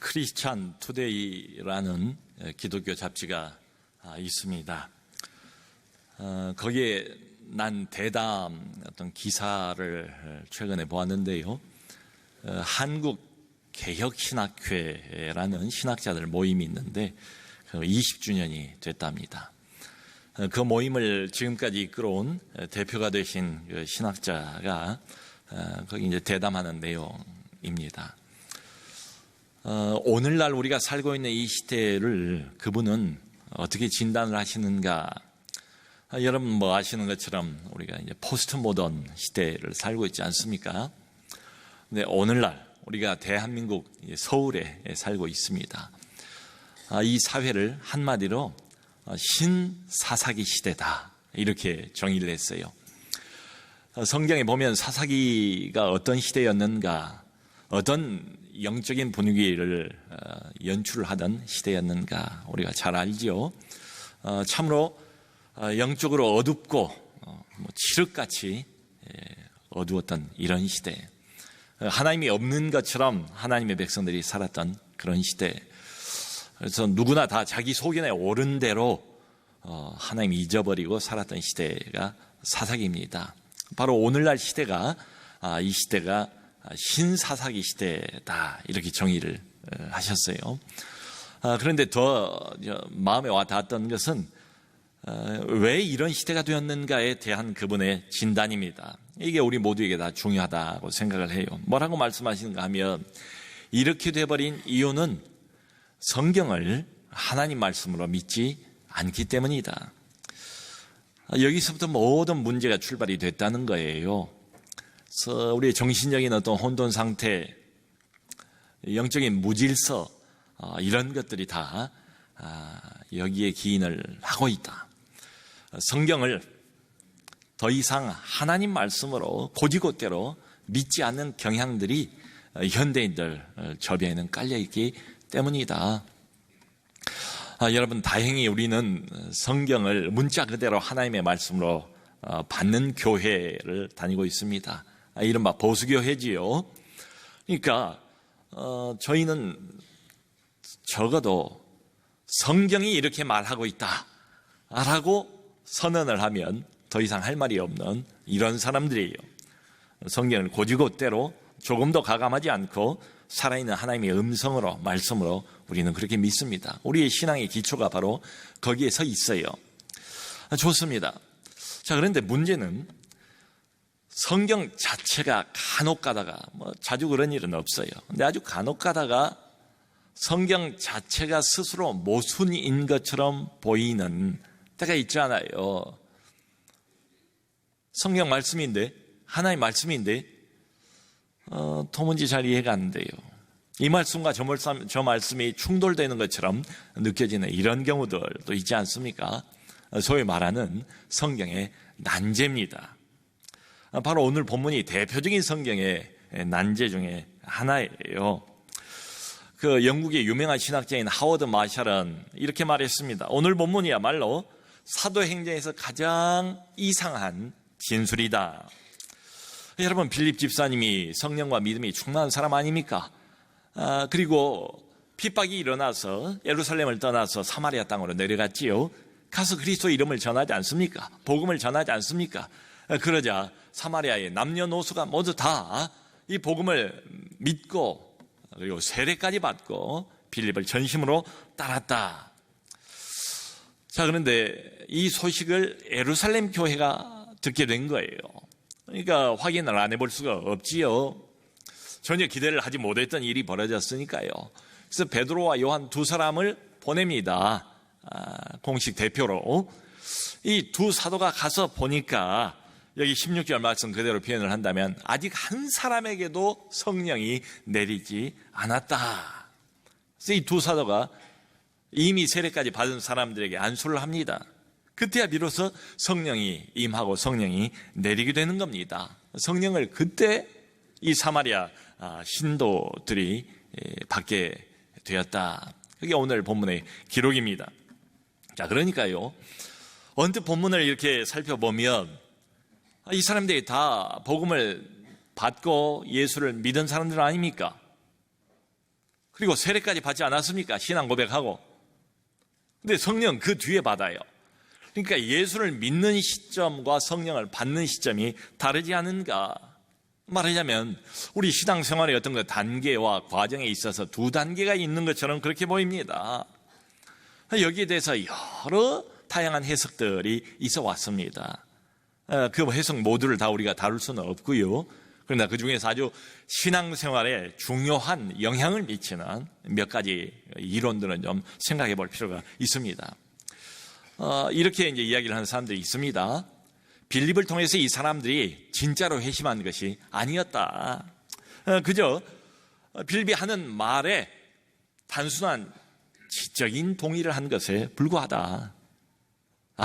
크리스찬 투데이라는 기독교 잡지가 있습니다. 거기에 난 대담 어떤 기사를 최근에 보았는데요. 한국 개혁신학회라는 신학자들 모임이 있는데 20주년이 됐답니다. 그 모임을 지금까지 이끌어온 대표가 되신 그 신학자가 거기 이제 대담하는 내용입니다. 오늘날 우리가 살고 있는 이 시대를 그분은 어떻게 진단을 하시는가? 여러분 뭐 아시는 것처럼 우리가 이제 포스트 모던 시대를 살고 있지 않습니까? 근데 오늘날 우리가 대한민국 서울에 살고 있습니다. 이 사회를 한마디로 신사사기 시대다 이렇게 정의를 했어요. 성경에 보면 사사기가 어떤 시대였는가, 어떤 영적인 분위기를 연출하던 시대였는가 우리가 잘 알지요. 참으로 영적으로 어둡고 칠흑같이 어두웠던 이런 시대, 하나님이 없는 것처럼 하나님의 백성들이 살았던 그런 시대. 그래서 누구나 다 자기 소견에 옳은 대로 하나님 잊어버리고 살았던 시대가 사사기입니다. 바로 오늘날 시대가 이 시대가 신사사기 시대다 이렇게 정의를 하셨어요. 그런데 더 마음에 와 닿았던 것은 왜 이런 시대가 되었는가에 대한 그분의 진단입니다. 이게 우리 모두에게 다 중요하다고 생각을 해요. 뭐라고 말씀하시는가 하면 이렇게 돼버린 이유는 성경을 하나님 말씀으로 믿지 않기 때문이다. 여기서부터 모든 문제가 출발이 됐다는 거예요. 그래서 우리의 정신적인 어떤 혼돈 상태, 영적인 무질서 이런 것들이 다 여기에 기인을 하고 있다. 성경을 더 이상 하나님 말씀으로 곧이곧대로 믿지 않는 경향들이 현대인들 저변에는 깔려있기 때문이다. 여러분 다행히 우리는 성경을 문자 그대로 하나님의 말씀으로 받는 교회를 다니고 있습니다. 이른바 보수교회지요. 그러니까 저희는 적어도 성경이 이렇게 말하고 있다라고 선언을 하면 더 이상 할 말이 없는 이런 사람들이에요. 성경을 곧이곧대로 조금도 가감하지 않고 살아있는 하나님의 음성으로 말씀으로 우리는 그렇게 믿습니다. 우리의 신앙의 기초가 바로 거기에 서 있어요. 좋습니다. 자, 그런데 문제는 성경 자체가 간혹 가다가 자주 그런 일은 없어요. 근데 아주 간혹 가다가 성경 자체가 스스로 모순인 것처럼 보이는 때가 있잖아요. 성경 말씀인데, 하나님 말씀인데 도무지 잘 이해가 안 돼요. 이 말씀과 저 말씀이 충돌되는 것처럼 느껴지는 이런 경우들도 있지 않습니까? 소위 말하는 성경의 난제입니다. 바로 오늘 본문이 대표적인 성경의 난제 중에 하나예요. 그 영국의 유명한 신학자인 하워드 마샬은 이렇게 말했습니다. 오늘 본문이야말로 사도행전에서 가장 이상한 진술이다. 여러분 빌립 집사님이 성령과 믿음이 충만한 사람 아닙니까? 그리고 핍박이 일어나서 예루살렘을 떠나서 사마리아 땅으로 내려갔지요. 가서 그리스도 이름을 전하지 않습니까? 복음을 전하지 않습니까? 그러자 사마리아의 남녀노소가 모두 다 이 복음을 믿고 그리고 세례까지 받고 빌립을 전심으로 따랐다. 자, 그런데 이 소식을 예루살렘 교회가 듣게 된 거예요. 그러니까 확인을 안 해볼 수가 없지요. 전혀 기대를 하지 못했던 일이 벌어졌으니까요. 그래서 베드로와 요한 두 사람을 보냅니다. 공식 대표로. 이 두 사도가 가서 보니까 여기 16절 말씀 그대로 표현을 한다면 아직 한 사람에게도 성령이 내리지 않았다. 그래서 이 두 사도가 이미 세례까지 받은 사람들에게 안수를 합니다. 그때야 비로소 성령이 임하고 성령이 내리게 되는 겁니다. 성령을 그때 이 사마리아 신도들이 받게 되었다. 그게 오늘 본문의 기록입니다. 자, 그러니까요. 언뜻 본문을 이렇게 살펴보면 이 사람들이 다 복음을 받고 예수를 믿은 사람들 아닙니까? 그리고 세례까지 받지 않았습니까? 신앙 고백하고. 근데 성령 그 뒤에 받아요. 그러니까 예수를 믿는 시점과 성령을 받는 시점이 다르지 않은가. 말하자면 우리 신앙생활의 어떤 그 단계와 과정에 있어서 두 단계가 있는 것처럼 그렇게 보입니다. 여기에 대해서 여러 다양한 해석들이 있어 왔습니다. 그 해석 모두를 다 우리가 다룰 수는 없고요. 그러나 그 중에서 아주 신앙생활에 중요한 영향을 미치는 몇 가지 이론들은 좀 생각해 볼 필요가 있습니다. 이렇게 이제 이야기를 하는 사람들이 있습니다. 빌립을 통해서 이 사람들이 진짜로 회심한 것이 아니었다. 그저 빌립이 하는 말에 단순한 지적인 동의를 한 것에 불과하다.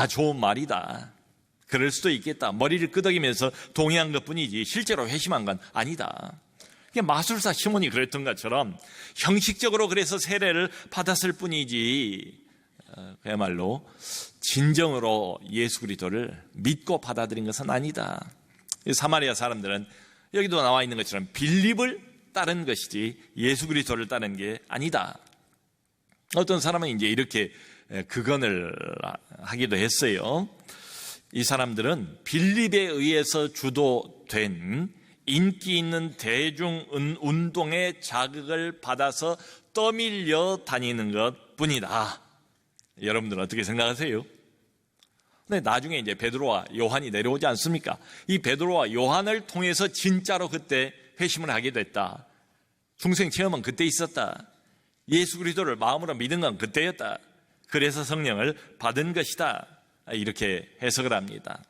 좋은 말이다. 그럴 수도 있겠다. 머리를 끄덕이면서 동의한 것뿐이지 실제로 회심한 건 아니다. 마술사 시몬이 그랬던 것처럼 형식적으로 그래서 세례를 받았을 뿐이지 그야말로 진정으로 예수 그리스도를 믿고 받아들인 것은 아니다. 사마리아 사람들은 여기도 나와 있는 것처럼 빌립을 따른 것이지 예수 그리스도를 따른 게 아니다. 어떤 사람은 이제 이렇게 극언을 하기도 했어요. 이 사람들은 빌립에 의해서 주도된 인기 있는 대중 운동의 자극을 받아서 떠밀려 다니는 것 뿐이다. 여러분들은 어떻게 생각하세요? 근데 나중에 이제 베드로와 요한이 내려오지 않습니까? 이 베드로와 요한을 통해서 진짜로 그때 회심을 하게 됐다. 중생 체험은 그때 있었다. 예수 그리스도를 마음으로 믿은 건 그때였다. 그래서 성령을 받은 것이다. 이렇게 해석을 합니다.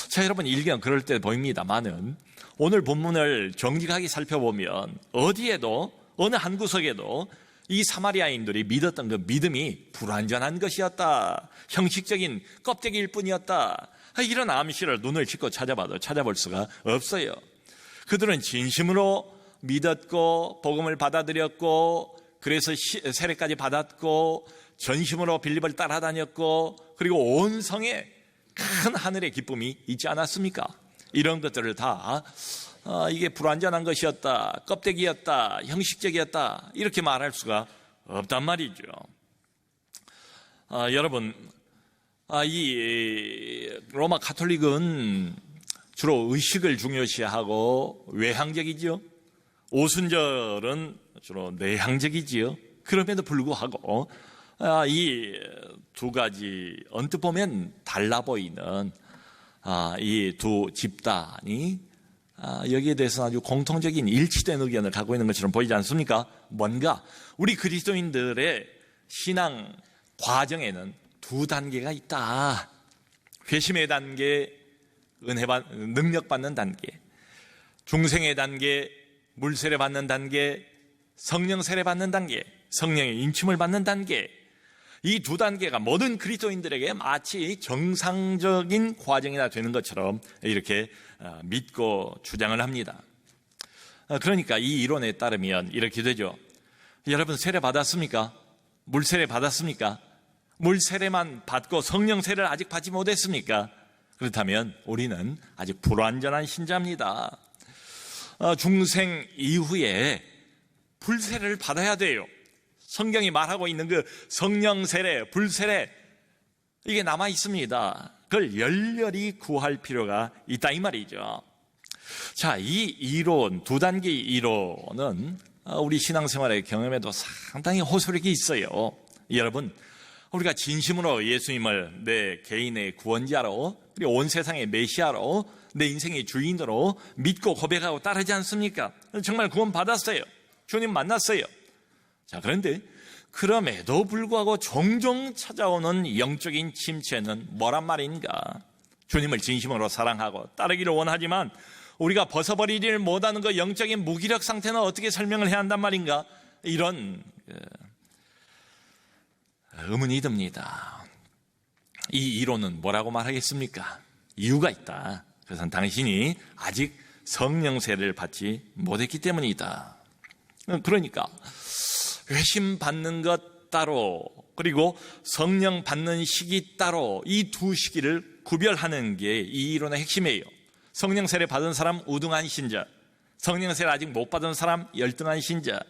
자, 여러분 일견 그럴 때 보입니다만은 오늘 본문을 정직하게 살펴보면 어디에도 어느 한 구석에도 이 사마리아인들이 믿었던 그 믿음이 불완전한 것이었다. 형식적인 껍데기일 뿐이었다. 이런 암시를 눈을 씻고 찾아봐도 찾아볼 수가 없어요. 그들은 진심으로 믿었고 복음을 받아들였고 그래서 세례까지 받았고 전심으로 빌립을 따라다녔고 그리고 온 성에 큰 하늘의 기쁨이 있지 않았습니까? 이런 것들을 다 이게 불완전한 것이었다, 껍데기였다, 형식적이었다 이렇게 말할 수가 없단 말이죠. 여러분, 이 로마 가톨릭은 주로 의식을 중요시하고 외향적이지요. 오순절은 주로 내향적이지요. 그럼에도 불구하고 이 두 가지 언뜻 보면 달라 보이는 이 두 집단이 여기에 대해서 아주 공통적인 일치된 의견을 갖고 있는 것처럼 보이지 않습니까? 뭔가 우리 그리스도인들의 신앙 과정에는 두 단계가 있다. 회심의 단계, 능력 받는 단계, 중생의 단계, 물세례 받는 단계, 성령 세례 받는 단계, 성령의 인침을 받는 단계, 이 두 단계가 모든 그리스도인들에게 마치 정상적인 과정이나 되는 것처럼 이렇게 믿고 주장을 합니다. 그러니까 이 이론에 따르면 이렇게 되죠. 여러분 세례 받았습니까? 물세례 받았습니까? 물세례만 받고 성령 세례를 아직 받지 못했습니까? 그렇다면 우리는 아직 불완전한 신자입니다. 중생 이후에 불세례를 받아야 돼요. 성경이 말하고 있는 그 성령 세례, 불세례 이게 남아 있습니다. 그걸 열렬히 구할 필요가 있다 이 말이죠. 자, 이 이론, 두 단계 이론은 우리 신앙생활의 경험에도 상당히 호소력이 있어요. 여러분, 우리가 진심으로 예수님을 내 개인의 구원자로 그리고 온 세상의 메시아로 내 인생의 주인으로 믿고 고백하고 따르지 않습니까? 정말 구원 받았어요. 주님 만났어요. 자, 그런데 그럼에도 불구하고 종종 찾아오는 영적인 침체는 뭐란 말인가? 주님을 진심으로 사랑하고 따르기를 원하지만 우리가 벗어버리질 못하는 그 영적인 무기력 상태는 어떻게 설명을 해야 한단 말인가? 이런 의문이 듭니다. 이 이론은 뭐라고 말하겠습니까? 이유가 있다. 그것은 당신이 아직 성령 세례를 받지 못했기 때문이다. 그러니까 회심 받는 것 따로 그리고 성령 받는 시기 따로 이 두 시기를 구별하는 게 이 이론의 핵심이에요. 성령 세례 받은 사람 우등한 신자, 성령 세례 아직 못 받은 사람 열등한 신자,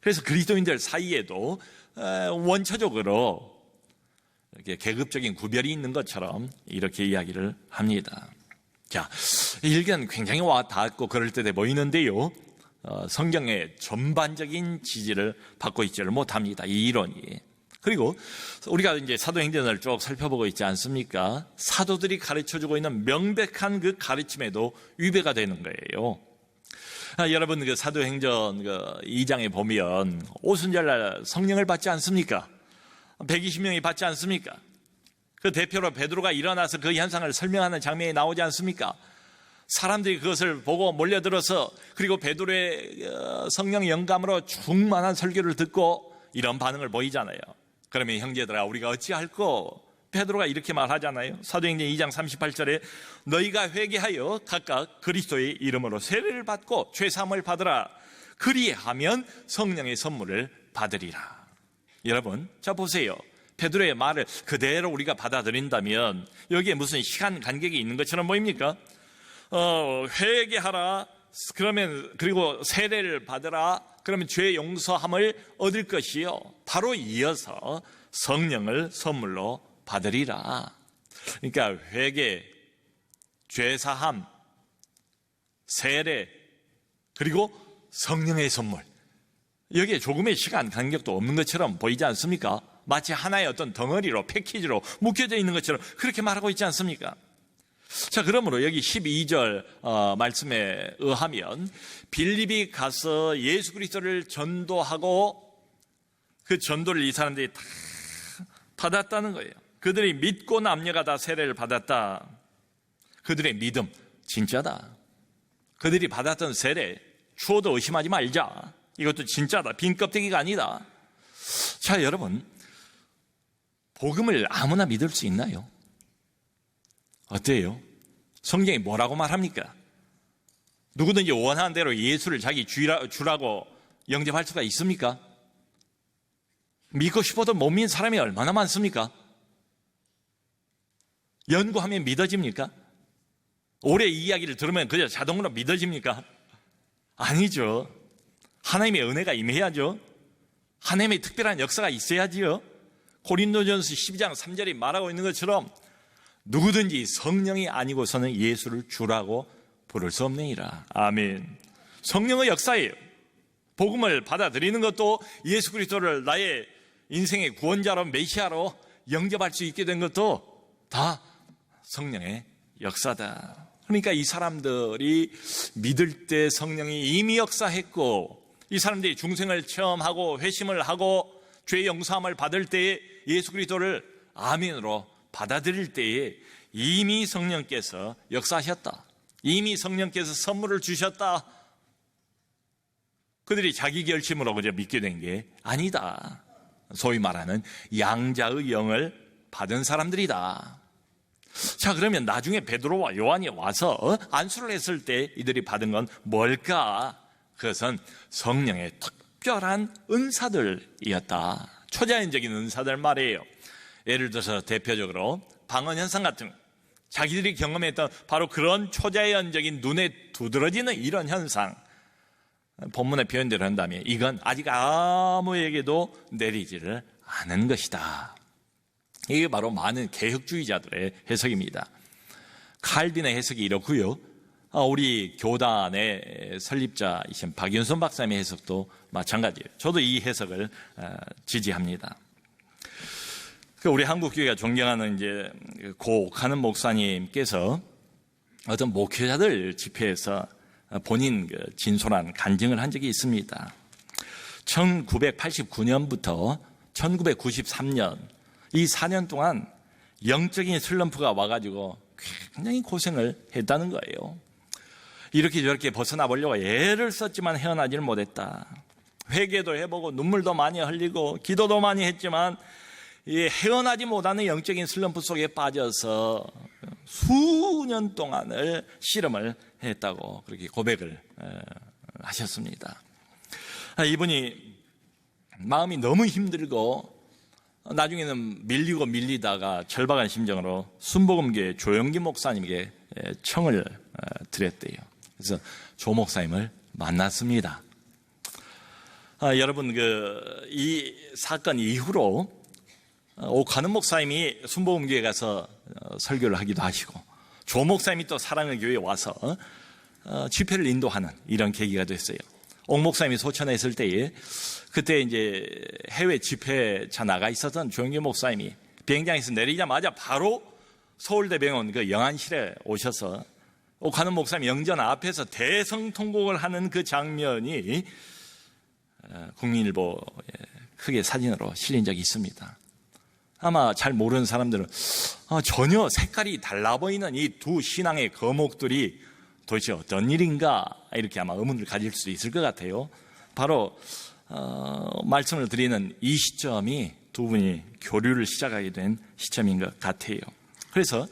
그래서 그리스도인들 사이에도 원초적으로 이렇게 계급적인 구별이 있는 것처럼 이렇게 이야기를 합니다. 자, 일견 굉장히 와 닿고 그럴 때 보이는데요. 성경의 전반적인 지지를 받고 있지를 못합니다. 이 이론이. 그리고 우리가 이제 사도행전을 쭉 살펴보고 있지 않습니까? 사도들이 가르쳐주고 있는 명백한 그 가르침에도 위배가 되는 거예요. 여러분 그 사도행전 2장에 보면 오순절날 성령을 받지 않습니까? 120명이 받지 않습니까? 그 대표로 베드로가 일어나서 그 현상을 설명하는 장면이 나오지 않습니까? 사람들이 그것을 보고 몰려들어서 그리고 베드로의 성령 영감으로 충만한 설교를 듣고 이런 반응을 보이잖아요. 그러면 형제들아 우리가 어찌할꼬? 베드로가 이렇게 말하잖아요. 사도행전 2장 38절에 너희가 회개하여 각각 그리스도의 이름으로 세례를 받고 죄사함을 받으라. 그리하면 성령의 선물을 받으리라. 여러분, 자 보세요. 베드로의 말을 그대로 우리가 받아들인다면 여기에 무슨 시간 간격이 있는 것처럼 보입니까? 회개하라. 그러면 그리고 세례를 받으라. 그러면 죄 용서함을 얻을 것이요. 바로 이어서 성령을 선물로 받으리라. 그러니까 회개, 죄사함, 세례, 그리고 성령의 선물. 여기에 조금의 시간 간격도 없는 것처럼 보이지 않습니까? 마치 하나의 어떤 덩어리로 패키지로 묶여져 있는 것처럼 그렇게 말하고 있지 않습니까? 자, 그러므로 여기 12절 말씀에 의하면 빌립이 가서 예수 그리스도를 전도하고 그 전도를 이 사람들이 다 받았다는 거예요. 그들이 믿고 남녀가 다 세례를 받았다. 그들의 믿음 진짜다. 그들이 받았던 세례 추호도 의심하지 말자. 이것도 진짜다. 빈 껍데기가 아니다. 자, 여러분, 복음을 아무나 믿을 수 있나요? 어때요? 성경이 뭐라고 말합니까? 누구든지 원하는 대로 예수를 자기 주라고 영접할 수가 있습니까? 믿고 싶어도 못 믿는 사람이 얼마나 많습니까? 연구하면 믿어집니까? 오래 이 이야기를 들으면 그저 자동으로 믿어집니까? 아니죠. 하나님의 은혜가 임해야죠. 하나님의 특별한 역사가 있어야지요. 고린도전서 12장 3절이 말하고 있는 것처럼 누구든지 성령이 아니고서는 예수를 주라고 부를 수 없느니라. 아멘. 성령의 역사예요. 복음을 받아들이는 것도 예수 그리스도를 나의 인생의 구원자로 메시아로 영접할 수 있게 된 것도 다 성령의 역사다. 그러니까 이 사람들이 믿을 때 성령이 이미 역사했고 이 사람들이 중생을 체험하고 회심을 하고 죄 용서함을 받을 때에 예수 그리스도를 아멘으로 받아들일 때에 이미 성령께서 역사하셨다. 이미 성령께서 선물을 주셨다. 그들이 자기 결심으로 그저 믿게 된 게 아니다. 소위 말하는 양자의 영을 받은 사람들이다. 자, 그러면 나중에 베드로와 요한이 와서 안수를 했을 때 이들이 받은 건 뭘까? 그것은 성령의 특별한 은사들이었다. 초자연적인 은사들 말이에요. 예를 들어서 대표적으로 방언 현상 같은 자기들이 경험했던 바로 그런 초자연적인 눈에 두드러지는 이런 현상, 본문의 표현대로 한다면 이건 아직 아무에게도 내리지를 않은 것이다. 이게 바로 많은 개혁주의자들의 해석입니다. 칼빈의 해석이 이렇고요. 우리 교단의 설립자이신 박윤선 박사님의 해석도 마찬가지예요. 저도 이 해석을 지지합니다. 우리 한국교회가 존경하는 이제 고 옥하는 목사님께서 어떤 목회자들 집회에서 본인 진솔한 간증을 한 적이 있습니다. 1989년부터 1993년 이 4년 동안 영적인 슬럼프가 와가지고 굉장히 고생을 했다는 거예요. 이렇게 저렇게 벗어나 보려고 애를 썼지만 헤어나지를 못했다. 회개도 해보고 눈물도 많이 흘리고 기도도 많이 했지만 헤어나지 못하는 영적인 슬럼프 속에 빠져서 수년 동안을 실험을 했다고 그렇게 고백을 하셨습니다. 이분이 마음이 너무 힘들고 나중에는 밀리다가 절박한 심정으로 순복음교회 조영기 목사님에게 청을 드렸대요. 그래서 조 목사님을 만났습니다. 여러분, 이 사건 이후로 오카는 목사님이 순복음교회 가서 설교를 하기도 하시고, 조 목사님이 또 사랑의 교회에 와서 집회를 인도하는 이런 계기가 됐어요. 옥 목사님이 소천에 있을 때에 그때 이제 해외 집회차 나가 있었던 조영규 목사님이 비행장에서 내리자마자 바로 서울대병원 그 영안실에 오셔서 오카는 목사님 영전 앞에서 대성통곡을 하는 그 장면이 국민일보에 크게 사진으로 실린 적이 있습니다. 아마 잘 모르는 사람들은 전혀 색깔이 달라 보이는 이 두 신앙의 거목들이 도대체 어떤 일인가 이렇게 아마 의문을 가질 수 있을 것 같아요. 바로 말씀을 드리는 이 시점이 두 분이 교류를 시작하게 된 시점인 것 같아요. 그래서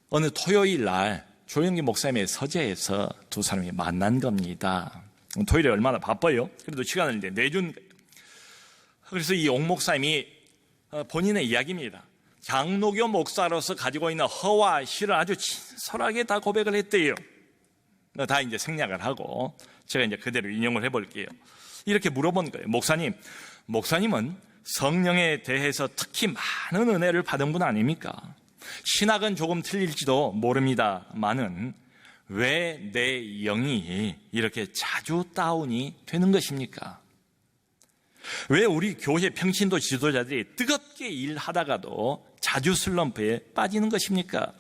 어느 토요일 날 조영기 목사님의 서재에서 두 사람이 만난 겁니다. 토요일에 얼마나 바빠요? 그래도 시간을 이제 내준. 그래서 이 옥 목사님이 본인의 이야기입니다. 장로교 목사로서 가지고 있는 허와 실을 아주 친솔하게 다 고백을 했대요. 다 이제 생략을 하고 제가 이제 그대로 인용을 해볼게요. 이렇게 물어본 거예요. 목사님은 성령에 대해서 특히 많은 은혜를 받은 분 아닙니까? 신학은 조금 틀릴지도 모릅니다만은 왜 내 영이 이렇게 자주 다운이 되는 것입니까? 왜 우리 교회 평신도 지도자들이 뜨겁게 일하다가도 자주 슬럼프에 빠지는 것입니까?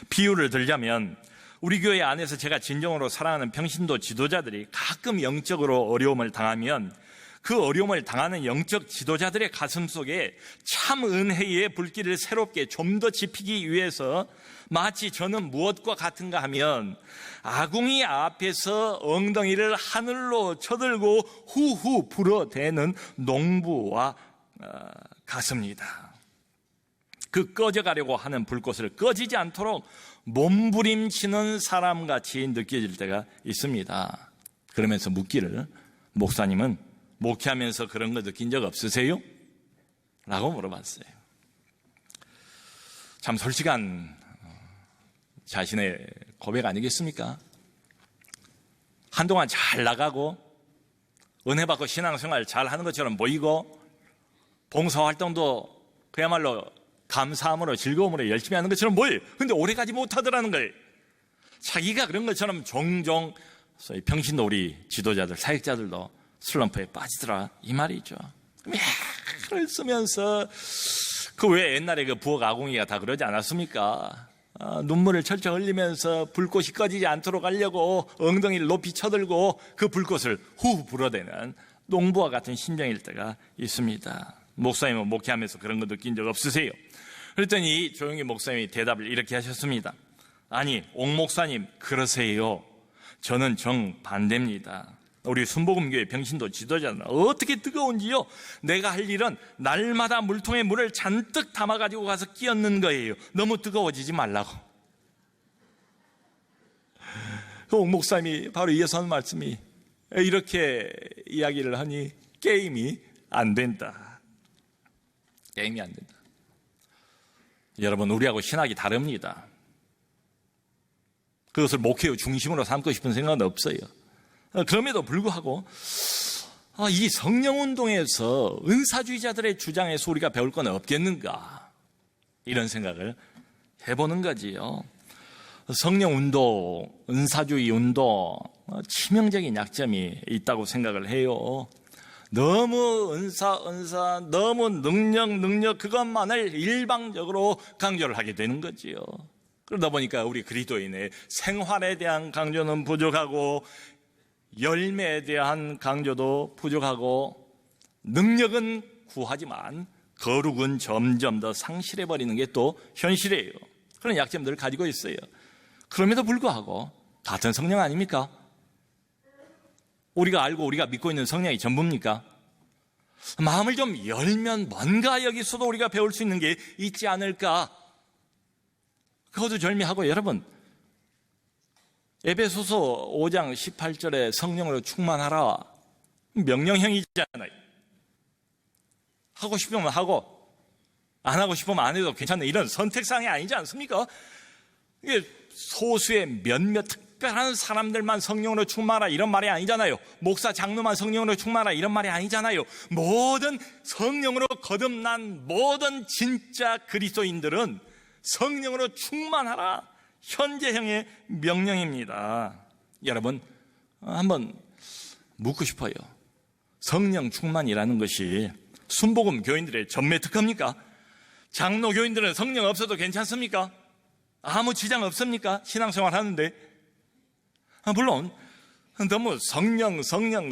비유를 들자면 우리 교회 안에서 제가 진정으로 사랑하는 평신도 지도자들이 가끔 영적으로 어려움을 당하면 그 어려움을 당하는 영적 지도자들의 가슴 속에 참 은혜의 불길을 새롭게 좀 더 지피기 위해서 마치 저는 무엇과 같은가 하면 아궁이 앞에서 엉덩이를 하늘로 쳐들고 후후 불어대는 농부와 같습니다. 그 꺼져가려고 하는 불꽃을 꺼지지 않도록 몸부림치는 사람같이 느껴질 때가 있습니다. 그러면서 묻기를, 목사님은 목회하면서 그런 거 느낀 적 없으세요? 라고 물어봤어요. 참 솔직한 자신의 고백 아니겠습니까? 한동안 잘 나가고 은혜 받고 신앙생활 잘 하는 것처럼 보이고 봉사활동도 그야말로 감사함으로 즐거움으로 열심히 하는 것처럼 보여요. 그런데 오래가지 못하더라는 거예요. 자기가 그런 것처럼 종종 소위 평신도 우리 지도자들, 사역자들도 슬럼프에 빠지더라 이 말이죠. 글을 쓰면서 그 왜 옛날에 그 부엌 아궁이가 다 그러지 않았습니까? 눈물을 철철 흘리면서 불꽃이 꺼지지 않도록 하려고 엉덩이를 높이 쳐들고 그 불꽃을 후 불어대는 농부와 같은 심정일 때가 있습니다. 목사님은 목회하면서 그런 거 느낀 적 없으세요? 그랬더니 조영기 목사님이 대답을 이렇게 하셨습니다. 아니, 옥 목사님 그러세요. 저는 정반대입니다. 우리 순복음교회 평신도 지도자는 어떻게 뜨거운지요. 내가 할 일은 날마다 물통에 물을 잔뜩 담아가지고 가서 끼얹는 거예요. 너무 뜨거워지지 말라고. 옥 목사님이 바로 이어서 하는 말씀이 이렇게 이야기를 하니 게임이 안 된다. 게임이 안 된다. 여러분, 우리하고 신학이 다릅니다. 그것을 목회의 중심으로 삼고 싶은 생각은 없어요. 그럼에도 불구하고 이 성령운동에서 은사주의자들의 주장에서 우리가 배울 건 없겠는가, 이런 생각을 해보는 거지요. 성령운동, 은사주의 운동, 치명적인 약점이 있다고 생각을 해요. 너무 은사, 너무 능력 그것만을 일방적으로 강조를 하게 되는 거지요. 그러다 보니까 우리 그리스도인의 생활에 대한 강조는 부족하고 열매에 대한 강조도 부족하고 능력은 구하지만 거룩은 점점 더 상실해버리는 게 또 현실이에요. 그런 약점들을 가지고 있어요. 그럼에도 불구하고 같은 성령 아닙니까? 우리가 알고 우리가 믿고 있는 성령이 전부입니까? 마음을 좀 열면 뭔가 여기서도 우리가 배울 수 있는 게 있지 않을까? 거두절미하고 여러분, 에베소서 5장 18절에 성령으로 충만하라 명령형이잖아요. 하고 싶으면 하고 안 하고 싶으면 안 해도 괜찮은 이런 선택사항이 아니지 않습니까? 이게 소수의 몇몇 특별한 사람들만 성령으로 충만하라 이런 말이 아니잖아요. 목사 장로만 성령으로 충만하라 이런 말이 아니잖아요. 모든 성령으로 거듭난 모든 진짜 그리스도인들은 성령으로 충만하라, 현재형의 명령입니다. 여러분, 한번 묻고 싶어요. 성령 충만이라는 것이 순복음 교인들의 전매 특허입니까? 장로 교인들은 성령 없어도 괜찮습니까? 아무 지장 없습니까? 신앙생활 하는데. 물론 너무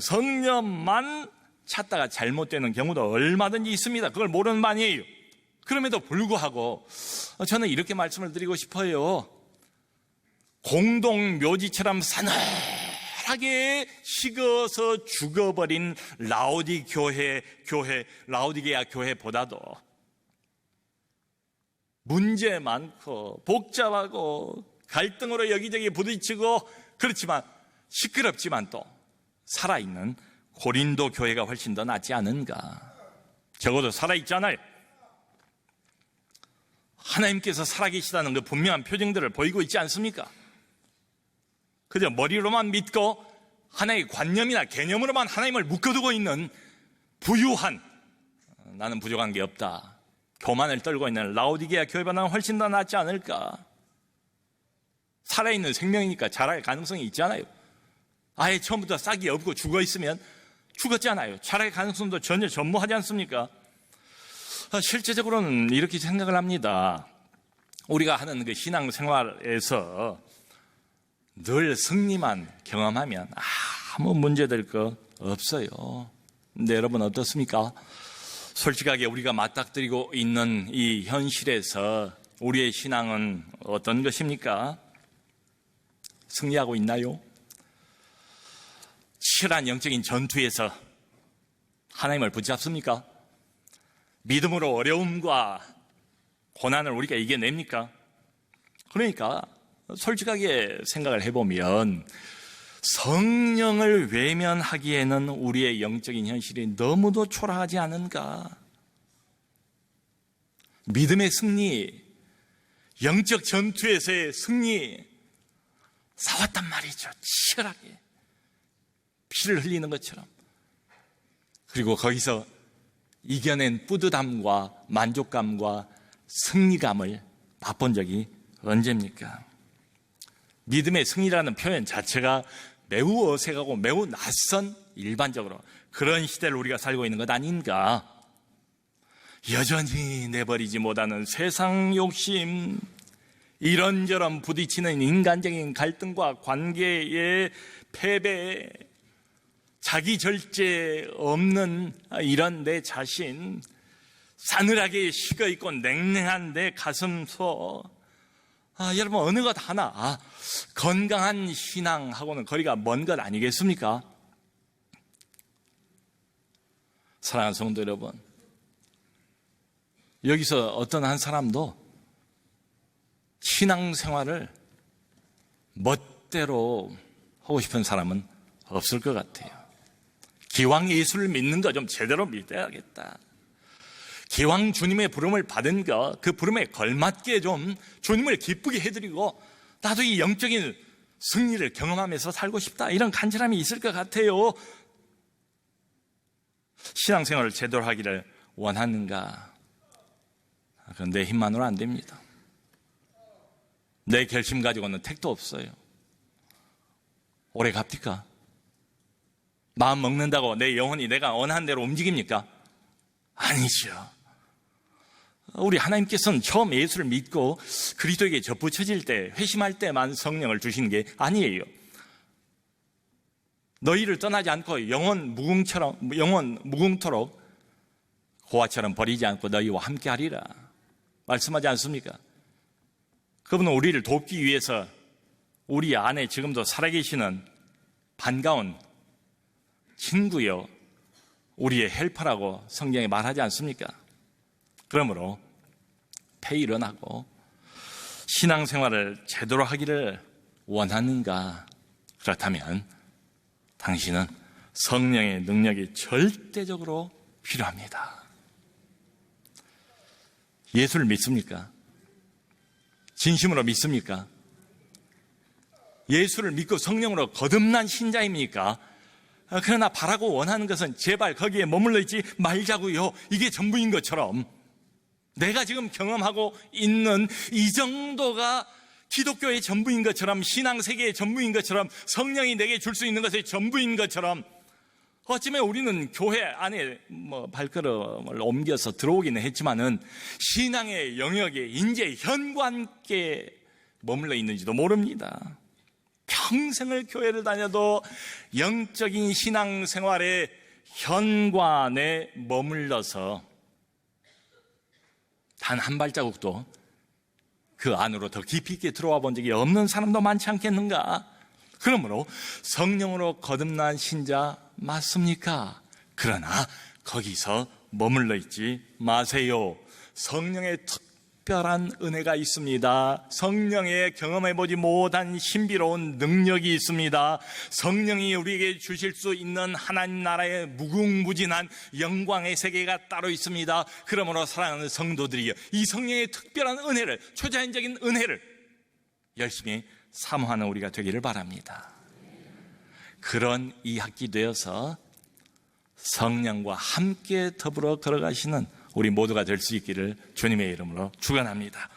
성령만 찾다가 잘못되는 경우도 얼마든지 있습니다. 그걸 모르는 바 아니에요. 그럼에도 불구하고 저는 이렇게 말씀을 드리고 싶어요. 공동묘지처럼 사늘하게 식어서 죽어버린 라오디게아 교회보다도 문제 많고 복잡하고 갈등으로 여기저기 부딪히고 그렇지만 시끄럽지만 또 살아있는 고린도 교회가 훨씬 더 낫지 않은가. 적어도 살아있잖아요. 하나님께서 살아계시다는 그 분명한 표징들을 보이고 있지 않습니까? 그저 머리로만 믿고 하나의 관념이나 개념으로만 하나님을 묶어두고 있는 부유한, 나는 부족한 게 없다, 교만을 떨고 있는 라오디게아 교회보다는 훨씬 더 낫지 않을까. 살아있는 생명이니까 자랄 가능성이 있잖아요. 아예 처음부터 싹이 없고 죽어 있으면 죽었잖아요. 자랄 가능성도 전혀 전무하지 않습니까? 실제적으로는 이렇게 생각을 합니다. 우리가 하는 그 신앙생활에서 늘 승리만 경험하면 아무 문제될 거 없어요. 근데 여러분 어떻습니까? 솔직하게 우리가 맞닥뜨리고 있는 이 현실에서 우리의 신앙은 어떤 것입니까? 승리하고 있나요? 치열한 영적인 전투에서 하나님을 붙잡습니까? 믿음으로 어려움과 고난을 우리가 이겨냅니까? 그러니까 솔직하게 생각을 해보면 성령을 외면하기에는 우리의 영적인 현실이 너무도 초라하지 않은가. 믿음의 승리, 영적 전투에서의 승리 싸웠단 말이죠. 치열하게 피를 흘리는 것처럼. 그리고 거기서 이겨낸 뿌듯함과 만족감과 승리감을 맛본 적이 언제입니까? 믿음의 승리라는 표현 자체가 매우 어색하고 매우 낯선, 일반적으로 그런 시대를 우리가 살고 있는 것 아닌가. 여전히 내버리지 못하는 세상 욕심, 이런저런 부딪히는 인간적인 갈등과 관계의 패배, 자기 절제 없는 이런 내 자신, 싸늘하게 식어있고 냉랭한 내 가슴속. 여러분 어느 것 하나 건강한 신앙하고는 거리가 먼 것 아니겠습니까? 사랑하는 성도 여러분, 여기서 어떤 한 사람도 신앙생활을 멋대로 하고 싶은 사람은 없을 것 같아요. 기왕 예수를 믿는 거 좀 제대로 믿어야겠다. 기왕 주님의 부름을 받은 거, 그 부름에 걸맞게 좀 주님을 기쁘게 해드리고 나도 이 영적인 승리를 경험하면서 살고 싶다, 이런 간절함이 있을 것 같아요. 신앙생활을 제대로 하기를 원하는가? 그건 내 힘만으로 안 됩니다. 내 결심 가지고는 택도 없어요. 오래 갑니까? 마음 먹는다고 내 영혼이 내가 원하는 대로 움직입니까? 아니죠. 우리 하나님께서는 처음 예수를 믿고 그리스도에게 접붙여질 때, 회심할 때만 성령을 주시는 게 아니에요. 너희를 떠나지 않고 영원 무궁토록 고아처럼 버리지 않고 너희와 함께 하리라 말씀하지 않습니까? 그분은 우리를 돕기 위해서 우리 안에 지금도 살아계시는 반가운 친구요, 우리의 헬퍼라고 성경에 말하지 않습니까? 그러므로 폐 일어나고 신앙생활을 제대로 하기를 원하는가? 그렇다면 당신은 성령의 능력이 절대적으로 필요합니다. 예수를 믿습니까? 진심으로 믿습니까? 예수를 믿고 성령으로 거듭난 신자입니까? 그러나 바라고 원하는 것은 제발 거기에 머물러 있지 말자고요. 이게 전부인 것처럼, 내가 지금 경험하고 있는 이 정도가 기독교의 전부인 것처럼, 신앙세계의 전부인 것처럼, 성령이 내게 줄 수 있는 것의 전부인 것처럼, 어쩌면 우리는 교회 안에 발걸음을 옮겨서 들어오기는 했지만은 신앙의 영역에 이제 현과 함께 머물러 있는지도 모릅니다. 평생을 교회를 다녀도 영적인 신앙생활의 현관에 머물러서 단 한 발자국도 그 안으로 더 깊이 있게 들어와 본 적이 없는 사람도 많지 않겠는가? 그러므로 성령으로 거듭난 신자 맞습니까? 그러나 거기서 머물러 있지 마세요. 성령의 특별한 은혜가 있습니다. 성령의 경험해보지 못한 신비로운 능력이 있습니다. 성령이 우리에게 주실 수 있는 하나님 나라의 무궁무진한 영광의 세계가 따로 있습니다. 그러므로 사랑하는 성도들이여, 이 성령의 특별한 은혜를, 초자연적인 은혜를 열심히 사모하는 우리가 되기를 바랍니다. 그런 이 학기 되어서 성령과 함께 더불어 걸어가시는 우리 모두가 될 수 있기를 주님의 이름으로 축원합니다.